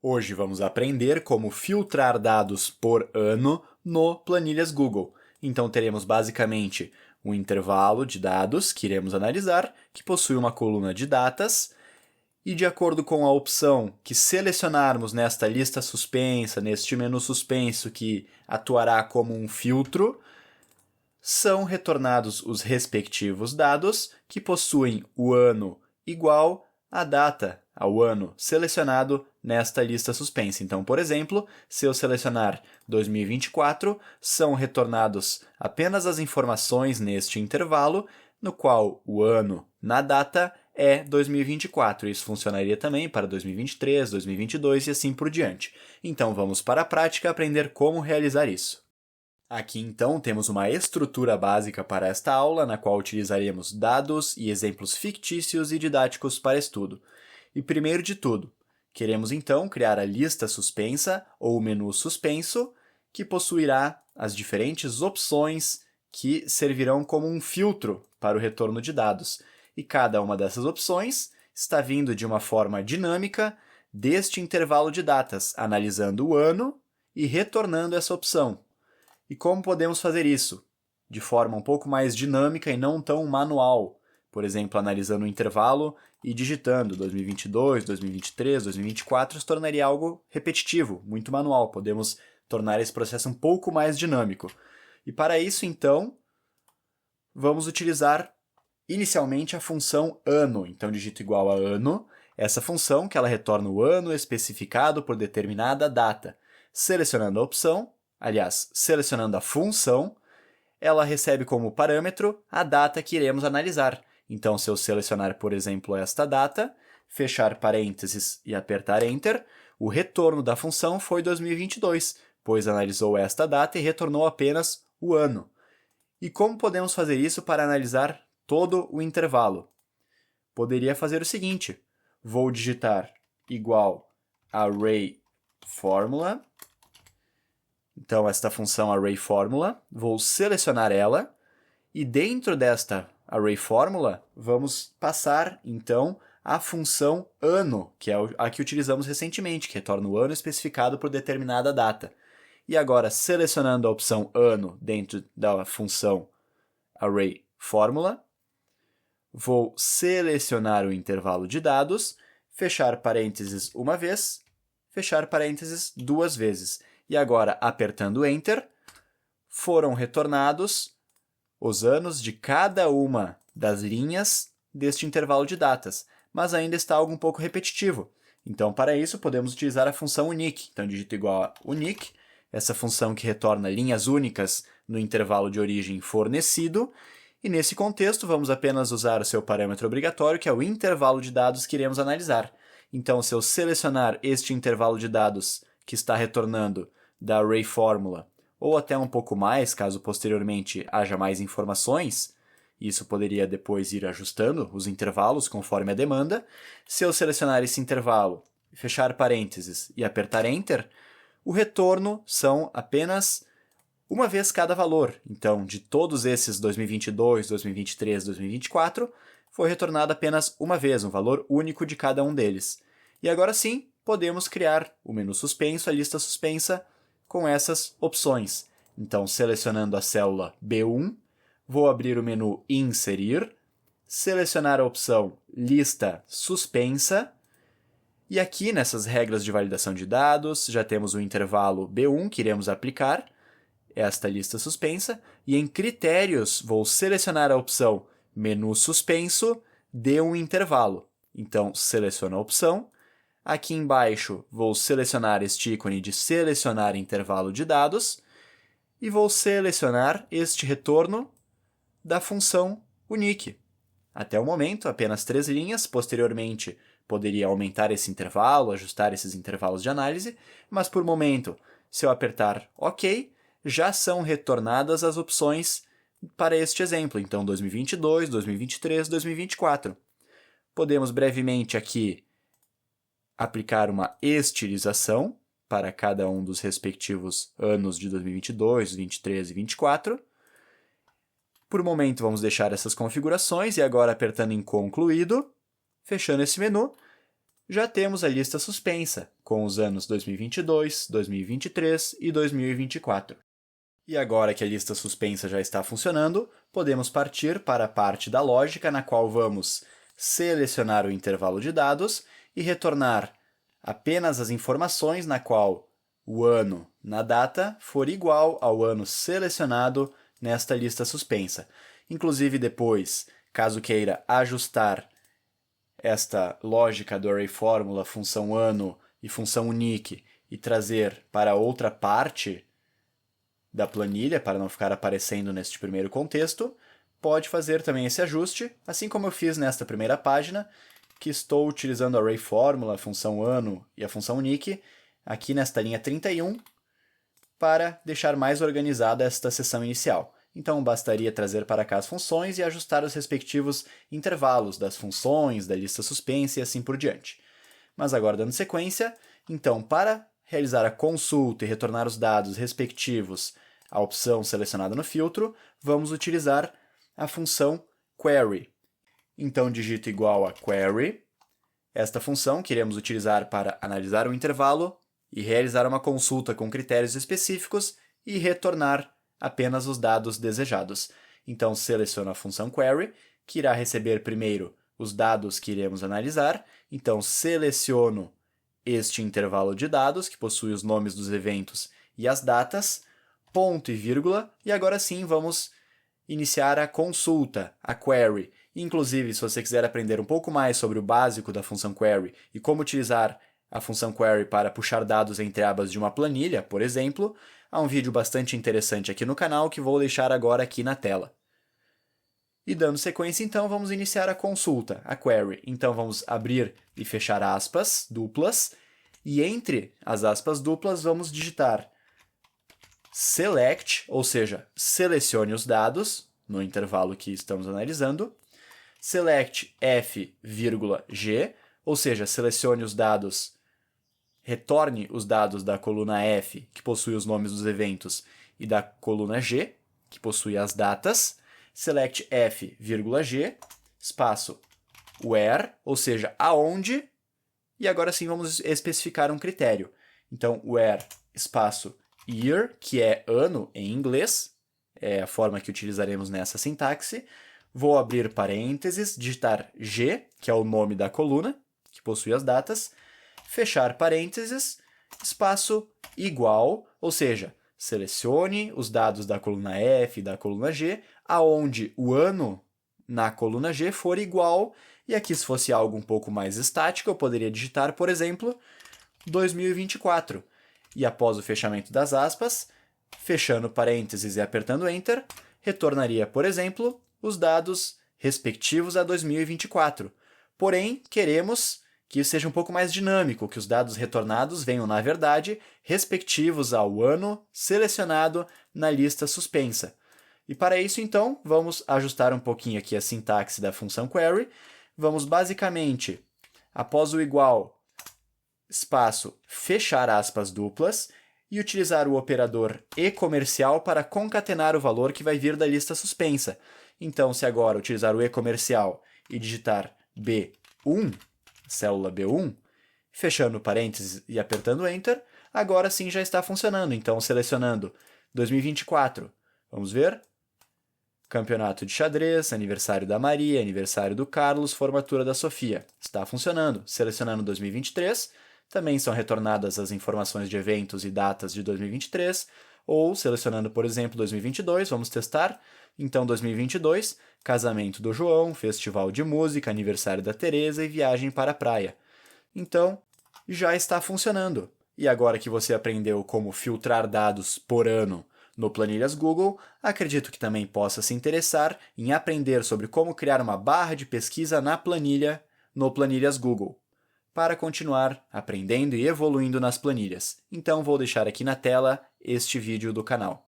Hoje vamos aprender como filtrar dados por ano no Planilhas Google. Então teremos basicamente um intervalo de dados que iremos analisar, que possui uma coluna de datas, e de acordo com a opção que selecionarmos nesta lista suspensa, neste menu suspenso que atuará como um filtro, são retornados os respectivos dados que possuem o ano igual à data, ao ano selecionado nesta lista suspensa. Então, por exemplo, se eu selecionar 2024, são retornados apenas as informações neste intervalo, no qual o ano na data é 2024. Isso funcionaria também para 2023, 2022 e assim por diante. Então, vamos para a prática aprender como realizar isso. Aqui, então, temos uma estrutura básica para esta aula, na qual utilizaremos dados e exemplos fictícios e didáticos para estudo. E primeiro de tudo, queremos então criar a lista suspensa ou o menu suspenso, que possuirá as diferentes opções que servirão como um filtro para o retorno de dados. E cada uma dessas opções está vindo de uma forma dinâmica deste intervalo de datas, analisando o ano e retornando essa opção. E como podemos fazer isso? De forma um pouco mais dinâmica e não tão manual. Por exemplo, analisando o intervalo e digitando 2022, 2023, 2024, se tornaria algo repetitivo, muito manual. Podemos tornar esse processo um pouco mais dinâmico. E para isso, então, vamos utilizar inicialmente a função ano. Então, digito igual a ano, essa função que ela retorna o ano especificado por determinada data. Selecionando a opção, selecionando a função, ela recebe como parâmetro a data que iremos analisar. Então, se eu selecionar, por exemplo, esta data, fechar parênteses e apertar Enter, o retorno da função foi 2022, pois analisou esta data e retornou apenas o ano. E como podemos fazer isso para analisar todo o intervalo? Poderia fazer o seguinte: vou digitar igual ArrayFormula. Então, esta função ArrayFormula, vou selecionar ela, e dentro desta ArrayFormula, vamos passar, então, a função ano, que é a que utilizamos recentemente, que retorna o ano especificado por determinada data. E agora, selecionando a opção ano dentro da função ArrayFormula, vou selecionar o intervalo de dados, fechar parênteses uma vez, fechar parênteses duas vezes. E agora, apertando Enter, foram retornados os anos de cada uma das linhas deste intervalo de datas, mas ainda está algo um pouco repetitivo. Então, para isso, podemos utilizar a função unique. Então, digito igual a unique, essa função que retorna linhas únicas no intervalo de origem fornecido, e nesse contexto, vamos apenas usar o seu parâmetro obrigatório, que é o intervalo de dados que iremos analisar. Então, se eu selecionar este intervalo de dados que está retornando da ArrayFormula, ou até um pouco mais, caso posteriormente haja mais informações, isso poderia depois ir ajustando os intervalos conforme a demanda. Se eu selecionar esse intervalo, fechar parênteses e apertar Enter, o retorno são apenas uma vez cada valor. Então, de todos esses 2022, 2023, 2024, foi retornado apenas uma vez, um valor único de cada um deles. E agora sim, podemos criar o menu suspenso, a lista suspensa, com essas opções. Então, selecionando a célula B1, vou abrir o menu Inserir, selecionar a opção Lista Suspensa, e aqui nessas regras de validação de dados, já temos o intervalo B1 que iremos aplicar, esta lista suspensa, e em Critérios vou selecionar a opção Menu Suspenso de um intervalo. Então, seleciono a opção. Aqui embaixo, vou selecionar este ícone de selecionar intervalo de dados e vou selecionar este retorno da função unique. Até o momento, apenas 3 linhas. Posteriormente, poderia aumentar esse intervalo, ajustar esses intervalos de análise, mas por momento, se eu apertar OK, já são retornadas as opções para este exemplo. Então, 2022, 2023, 2024. Podemos brevemente aqui aplicar uma estilização para cada um dos respectivos anos de 2022, 2023 e 2024. Por momento, vamos deixar essas configurações e agora, apertando em Concluído, fechando esse menu, já temos a lista suspensa, com os anos 2022, 2023 e 2024. E agora que a lista suspensa já está funcionando, podemos partir para a parte da lógica na qual vamos selecionar o intervalo de dados e retornar apenas as informações na qual o ano na data for igual ao ano selecionado nesta lista suspensa. Inclusive depois, caso queira ajustar esta lógica do array formula, função ano e função unique e trazer para outra parte da planilha, para não ficar aparecendo neste primeiro contexto, pode fazer também esse ajuste, assim como eu fiz nesta primeira página, que estou utilizando a array formula, a função ano e a função unique, aqui nesta linha 31, para deixar mais organizada esta seção inicial. Então, bastaria trazer para cá as funções e ajustar os respectivos intervalos das funções, da lista suspensa e assim por diante. Mas agora, dando sequência, então, para realizar a consulta e retornar os dados respectivos à opção selecionada no filtro, vamos utilizar a função query. Então, digito igual a query. Esta função que iremos utilizar para analisar o intervalo e realizar uma consulta com critérios específicos e retornar apenas os dados desejados. Então, seleciono a função query, que irá receber primeiro os dados que iremos analisar. Então, seleciono este intervalo de dados, que possui os nomes dos eventos e as datas, ponto e vírgula, e agora sim vamos iniciar a consulta, a query. Inclusive, se você quiser aprender um pouco mais sobre o básico da função query e como utilizar a função query para puxar dados entre abas de uma planilha, por exemplo, há um vídeo bastante interessante aqui no canal que vou deixar agora aqui na tela. E dando sequência, então, vamos iniciar a consulta, a query. Então, vamos abrir e fechar aspas duplas, e entre as aspas duplas vamos digitar select, ou seja, selecione os dados, no intervalo que estamos analisando, select f, g, ou seja, selecione os dados, retorne os dados da coluna F, que possui os nomes dos eventos, e da coluna G, que possui as datas, select f, g, espaço where, ou seja, aonde, e agora sim vamos especificar um critério. Então, where, espaço year, que é ano em inglês, é a forma que utilizaremos nessa sintaxe. Vou abrir parênteses, digitar G, que é o nome da coluna, que possui as datas, fechar parênteses, espaço igual, ou seja, selecione os dados da coluna F e da coluna G, aonde o ano na coluna G for igual, e aqui se fosse algo um pouco mais estático, eu poderia digitar, por exemplo, 2024. E após o fechamento das aspas, fechando parênteses e apertando Enter, retornaria, por exemplo, os dados respectivos a 2024. Porém, queremos que isso seja um pouco mais dinâmico, que os dados retornados venham, na verdade, respectivos ao ano selecionado na lista suspensa. E para isso, então, vamos ajustar um pouquinho aqui a sintaxe da função query. Vamos basicamente, após o igual, espaço, fechar aspas duplas e utilizar o operador e comercial para concatenar o valor que vai vir da lista suspensa. Então, se agora utilizar o e comercial e digitar B1, célula B1, fechando parênteses e apertando Enter, agora sim já está funcionando. Então, selecionando 2024, vamos ver? Campeonato de xadrez, aniversário da Maria, aniversário do Carlos, formatura da Sofia. Está funcionando. Selecionando 2023, também são retornadas as informações de eventos e datas de 2023, ou selecionando, por exemplo, 2022, vamos testar. Então, 2022, casamento do João, festival de música, aniversário da Teresa e viagem para a praia. Então, já está funcionando. E agora que você aprendeu como filtrar dados por ano no Planilhas Google, acredito que também possa se interessar em aprender sobre como criar uma barra de pesquisa na planilha no Planilhas Google, para continuar aprendendo e evoluindo nas planilhas. Então, vou deixar aqui na tela este vídeo do canal.